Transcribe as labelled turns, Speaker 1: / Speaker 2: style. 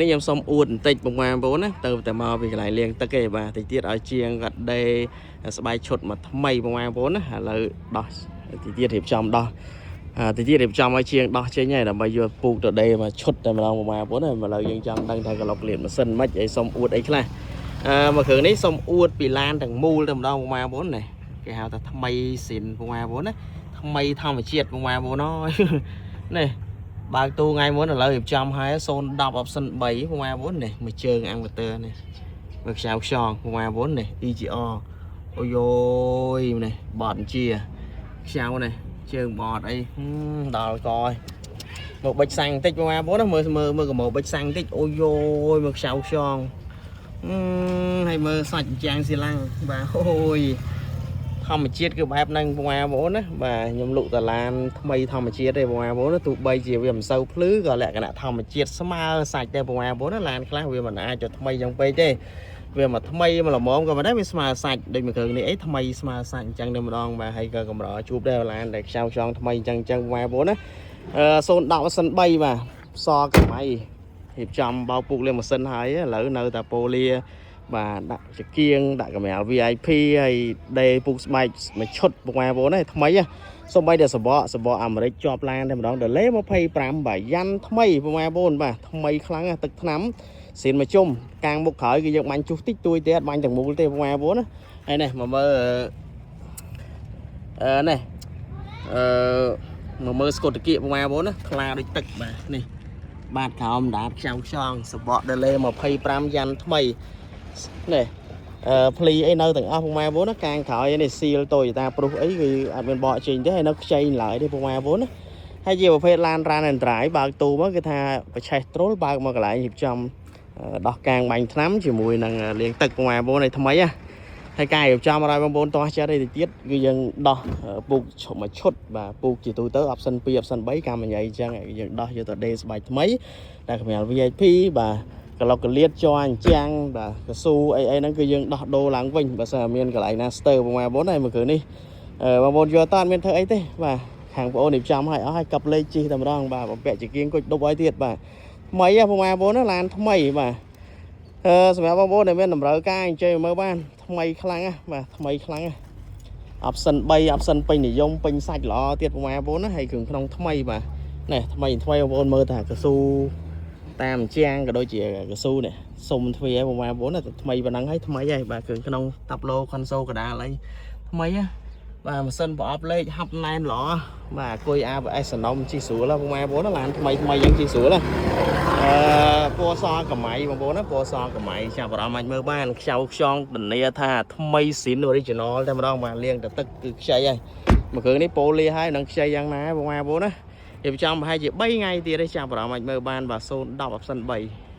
Speaker 1: នេះខ្ញុំសុំអួតបន្តិចបងប្អូនណាទៅតែមកពីកន្លែងលៀងទឹកឯងបាទតិចទៀតឲ្យជាងគាត់ដេស្បែកឈុតមកថ្មីបងប្អូនណាឥឡូវដោះតិចទៀតរៀបចំដោះតិចទៀតរៀបចំឲ្យជាងដោះចេញហើយដើម្បីយកពូកទៅដេមកឈុតតែម្ដងបងប្អូនណាឥឡូវយើងចង់ដឹងថាក្លុកក្លៀនម៉ាស៊ីនមិនអីសុំអួតអីខ្លះមកគ្រឿងនេះសុំអួតពីឡានទាំងមូលតែម្ដងបងប្អូនណាគេហៅថាថ្មីស៊ីនបងប្អូនណាថ្មីធម្មជាតិបងប្អូនអើយនេះបើកទូថ្ងៃមុនឥឡូវរៀបចំហើយ010 option 3បងប្អូននេះមួយជើងអាំងវ៉ាទ័រនេះមើលខ្ចៅខ្យងបងប្អូននេះ EGR អូយយនេះបត់ជាខ្ចៅនេះជើងបត់អីដល់កហើយមកបិចសាំងបន្តិចបងប្អូនណាមើលកុំបិចសាំងបន្តិចអូយយមើលខ្ចៅខ្យងហើយមើលសាច់ចាំងស៊ីឡាំងបាទអូយធម្មជាតិគឺបែបហ្នឹងបងប្អូនណាបាទខ្ញុំលក់តាឡានថ្មីធម្មជាតិទេបងប្អូនទោះបីជាវាមិនសូវភ្លឺក៏លក្ខណៈធម្មជាតិស្មើសាច់ដែរបងប្អូនណាឡានខ្លះវាមិនអាចទៅថ្មីយ៉ាងពេកទេវាមកថ្មីមកល្មមក៏មិនដែរវាស្មើសាច់ដូចមួយគ្រឿងនេះអីថ្មីស្មើសាច់អញ្ចឹងតែម្ដងបាទហើយក៏កម្រជួបដែរឡានដែលខ្ចៅខ្យងថ្មីអញ្ចឹងបងប្អូនណា010 សិន3បាទសកម្មៃរៀបចំបោកពុកលាងម៉ាស៊ីនហើយឥឡូវនៅតែប៉ូលាបាទដាក់ចង្គៀងដាក់កាមេរ៉ា VIP ហើយដេពុកស្បែកមួយឈុតបងប្អូនហ្នឹងថ្មីសូម្បីតែសបកអាមេរិកជាប់ឡានតែម្ដងដេលេ25បាទយ៉ាន់ថ្មីបងប្អូនបាទថ្មីខ្លាំងទឹកថ្នាំស៊ីនមកជុំកាំងមុខក្រោយគឺយើងបាញ់ជុះតិចទួយទេអត់បាញ់ទាំងមូលទេបងប្អូនណាហើយនេះមកមើលនេះមកមើលស្កុតតាគៀកបងប្អូនណាថ្លាដូចទឹកបាទនេះបាតក្រោមដាបខ្ចៅខ្យងសបកដេលេ25យ៉ាន់ថ្មីនេះភ្លីអីនៅទាំងអស់បងប្អូនណាកាងក្រោយនេះស៊ីលតូយតាព្រុសអីគឺអត់មានបកចេញទេហើយនៅខ្ចីឡើយទេបងប្អូនណាហើយជាប្រភេទឡានរ៉ានអេនដ្រាយបើកទូមកគឺថាបច្ឆេះត្រូលបើកមកកន្លែងរៀបចំដោះកាងបាញ់ថ្នាំជាមួយនឹងលាងទឹកបងប្អូនឯថ្មីណាហើយការរៀបចំឲ្យបងប្អូនតោះចិត្តឯទៅទៀតគឺយើងដោះពូកមួយឈុតបាទពូកជាទូទៅ option 2 option 3កម្មញ្ញអញ្ចឹងយើងដោះយកទៅដេស្បែកថ្មីតែកាមេរ៉ា VIP បាទក្លុកកលៀតជ័រអញ្ចាំងបាទកស៊ូអីហ្នឹងគឺយើងដោះដូរឡើងវិញបើសិនមានកន្លែងណាស្ទើបងប្អូនហើយមួយគ្រឿងនេះបងប្អូនយកតើមានធ្វើអីទេបាទខាងបងប្អូនរៀបចំឲ្យអស់ហើយកັບលេខជីតែម្ដងបាទបំពាក់ជាគៀងគុជដប់ឲ្យទៀតបាទថ្មីបងប្អូនណាឡានថ្មីបាទសម្រាប់បងប្អូនដែលមានតម្រូវការអញ្ជើញមើលបានថ្មីខ្លាំងណាបាទថ្មីខ្លាំងណា option 3 option ពេញនិយមពេញសាច់ល្អទៀតបងប្អូនណាហើយគ្រឿងក្នុងថ្មីបាទនេះថ្មីបងប្អូនមើលថាកស៊ូតាមជាងក៏ដូចជាកស៊ូនេះសុំទ្វាបងប្អូនណាថ្មីប៉ុណ្ណឹងហើយថ្មីហើយបាទគ្រឿងក្នុងតាប់ឡូខុនសូលកដាលអីថ្មីណាបាទម៉ាស៊ីនប្រអប់លេខហាប់ណែនល្អបាទអង្គុយ ABS សំណុំជីស្រួលបងប្អូនណាឡានថ្មីយ៉ាងជីស្រួលណាពណ៌សកម្មៃបងប្អូនណាពណ៌សកម្មៃចាប់អារម្មណ៍អាចមើលបានខ្ចៅខ្យងធានាថាថ្មីស៊ីន original តែម្ដងបាទលាងតែទឹកគឺខ្ចីហើយមួយគ្រឿងនេះប៉ូលីហើយនឹងខ្ចីយ៉ាងណាបងប្អូនណារៀបចំប្រហែលជា3ថ្ងៃទៀតទេចាប់អារម្មណ៍អាចមើលបានបាទ010 option 3